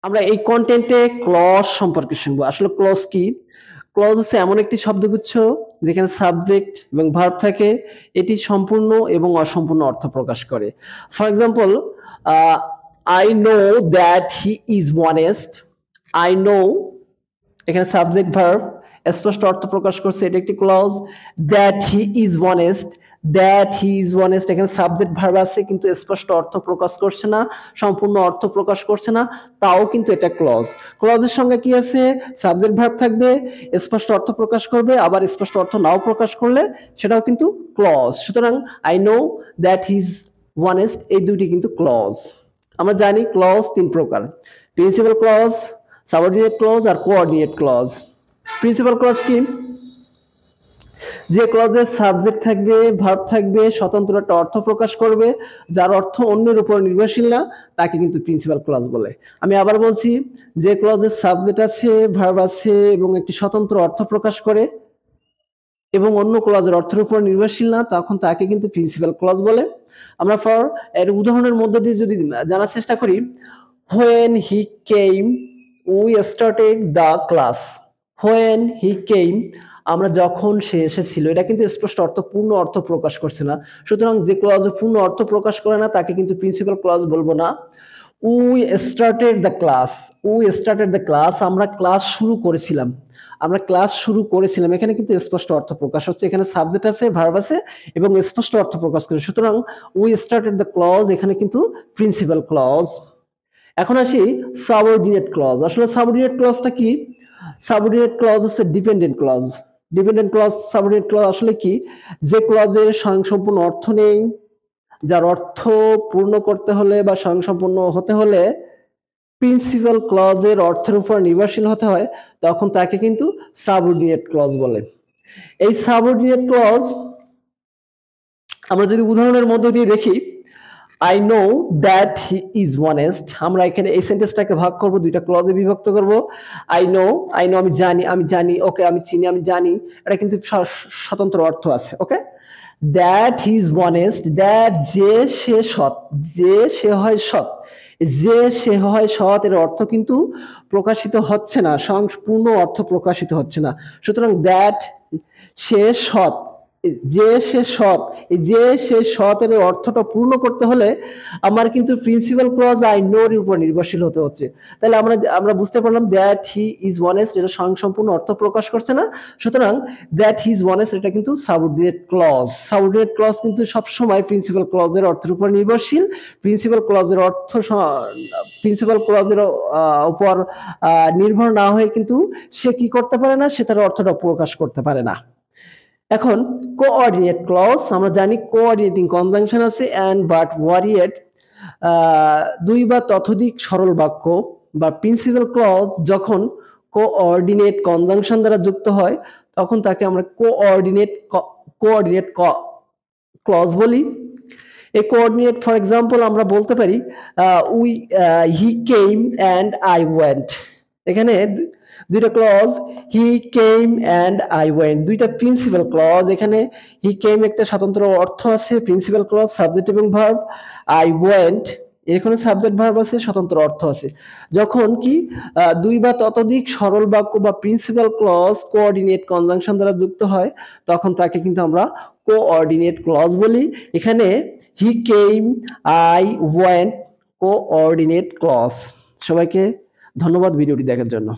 আমরা এই কনটেন্টে ক্লজ সম্পর্কে শিখব। আসলে ক্লজ কি? ক্লজ হচ্ছে এমন একটি শব্দগুচ্ছ যেখানে সাবজেক্ট এবং ভার্ব থাকে। এটি সম্পূর্ণ এবং অসম্পূর্ণ অর্থ প্রকাশ করে। For example, uh I know that he is honest. I know এখানে সাবজেক্ট ভার্ব স্পষ্ট অর্থ প্রকাশ করছে, এটা একটি clause. That he is honest, that he is honest এখানে সাবজেক্ট ভার্ব আছে কিন্তু স্পষ্ট অর্থ প্রকাশ করছে না, সম্পূর্ণ অর্থ প্রকাশ করছে না, তাও কিন্তু এটা ক্লজ। ক্লজের সঙ্গে কি আছে? সাবজেক্ট ভার্ব থাকবে, স্পষ্ট অর্থ প্রকাশ করবে, আবার স্পষ্ট অর্থ নাও প্রকাশ করলে সেটাও কিন্তু ক্লজ। সুতরাং I know that he is honest এই দুইটি কিন্তু ক্লজ। আমরা জানি ক্লজ তিন প্রকার: প্রিন্সিপাল ক্লজ, সাবঅর্ডিনেট ক্লজ আর কোঅর্ডিনেট ক্লজ। প্রিন্সিপাল ক্লজ কি? যে ক্লজের সাবজেক্ট থাকবে, ভার্ব থাকবে, স্বতন্ত্র একটা অর্থ প্রকাশ করবে, যার অর্থ অন্যের উপর নির্ভরশীল না, তাকে কিন্তু প্রিন্সিপাল ক্লজ বলে। আমি আবার বলছি, যে ক্লজের সাবজেক্ট আছে, ভার্ব আছে এবং একটি স্বতন্ত্র অর্থ প্রকাশ করে এবং অন্য ক্লজের অর্থের উপর নির্ভরশীল না, তখন তাকে কিন্তু প্রিন্সিপাল ক্লজ বলে। আমরা ফর এর উদাহরণের মধ্য দিয়ে যদি জানার চেষ্টা করি, when he came we started the class. when he came আমরা যখন সে এসেছিল, এটা কিন্তু স্পষ্ট অর্থ পূর্ণ অর্থ প্রকাশ করছে না। সুতরাং যে ক্লজ পূর্ণ অর্থ প্রকাশ করে না তাকে কিন্তু প্রিন্সিপাল ক্লজ বলবো না। we started the class, we started the class আমরা ক্লাস শুরু করেছিলাম, আমরা ক্লাস শুরু করেছিলাম, এখানে কিন্তু স্পষ্ট অর্থ প্রকাশ হচ্ছে, এখানে সাবজেক্ট আছে, ভার্ব আছে এবং স্পষ্ট অর্থ প্রকাশ করে। সুতরাং we started the class এখানে কিন্তু প্রিন্সিপাল ক্লজ। এখন আসি সাবঅর্ডিনেট ক্লজ। আসলে সাবঅর্ডিনেট ক্লজটা কি? সাবঅর্ডিনেট ক্লজ হচ্ছে dependent clause. Dependent clause, subordinate clause আসলে কি? যে ক্লজের স্বয়ংসম্পূর্ণ অর্থ নেই, যার অর্থ পূর্ণ করতে হলে বা স্বয়ংসম্পূর্ণ হতে হলে প্রিন্সিপাল ক্লজের অর্থের উপর নির্ভরশীল হতে হয়, তখন তাকে কিন্তু সাবঅর্ডিনেট ক্লজ বলে। এই সাবঅর্ডিনেট ক্লজ আমরা যদি উদাহরণের মধ্য দিয়ে দেখি, I know that he is honest, আমরা এখানে এই সেন্টেন্সটাকে ভাগ করব, দুইটা ক্লজে বিভক্ত করব। I know আমি জানি, আমি জানি, ওকে আমি চিনি, আমি জানি, এটা কিন্তু স্বতন্ত্র অর্থ আছে। ওকে, that he is honest, that যে সে সৎ, যে সে হয় সৎ, যে সে হয় সৎ এর অর্থ কিন্তু প্রকাশিত হচ্ছে না, সম্পূর্ণ অর্থ প্রকাশিত হচ্ছে না। সুতরাং that সে সৎ, যে সে সৎ, যে সে সৎ এর অর্থটা পূর্ণ করতে হলে আমার কিন্তু প্রিন্সিপাল ক্লজ আই নো এর উপর নির্ভরশীল হতে হচ্ছে। তাহলে আমরা বুঝতে পারলাম দ্যাট হি ইজ অনেস্ট এটা সম্পূর্ণ অর্থ প্রকাশ করছে না। সুতরাং দ্যাট হি ইজ অনেস্ট এটা কিন্তু সাবঅর্ডিনেট ক্লজ। সাবঅর্ডিনেট ক্লজ কিন্তু সবসময় প্রিন্সিপাল ক্লজের অর্থের উপর নির্ভরশীল। প্রিন্সিপাল ক্লজের অর্থ প্রিন্সিপাল ক্লজের উপর নির্ভর না হয়ে কিন্তু সে কি করতে পারে না, সে তার অর্থটা প্রকাশ করতে পারে না। এখন কোঅর্ডিনেট ক্লজ, আমরা জানি কোঅর্ডিনেটিং কনজাংশন আছে এন্ড বাট ওয়ারিয়েট, দুই বা ততোধিক সরল বাক্য বা প্রিন্সিপাল ক্লজ যখন কোঅর্ডিনেট কনজাংশন দ্বারা যুক্ত হয় তখন তাকে আমরা কোঅর্ডিনেট ক্লজ বলি। এই কোঅর্ডিনেট ফর এক্সাম্পল আমরা বলতে পারি he came and I went, এখানে দুইটা clause, he came and I went, দুইটা প্রিন্সিপাল ক্লজ। এখানে হি কেম একটা স্বতন্ত্র অর্থ আছে, প্রিন্সিপাল ক্লজ, সাবজেক্ট এবং ভার্ব। আই ওয়েন্ট এখানে সাবজেক্ট ভার্ব আছে, স্বতন্ত্র অর্থ আছে। যখন কি দুই বা ততোধিক সরল বাক্য বা প্রিন্সিপাল ক্লজ কোঅর্ডিনেট কনজাংশন দ্বারা যুক্ত হয় তখন তাকে কিন্তু আমরা কোঅর্ডিনেট ক্লজ বলি। এখানে he came, I went, coordinate clause. সবাইকে ধন্যবাদ ভিডিওটি দেখার জন্য।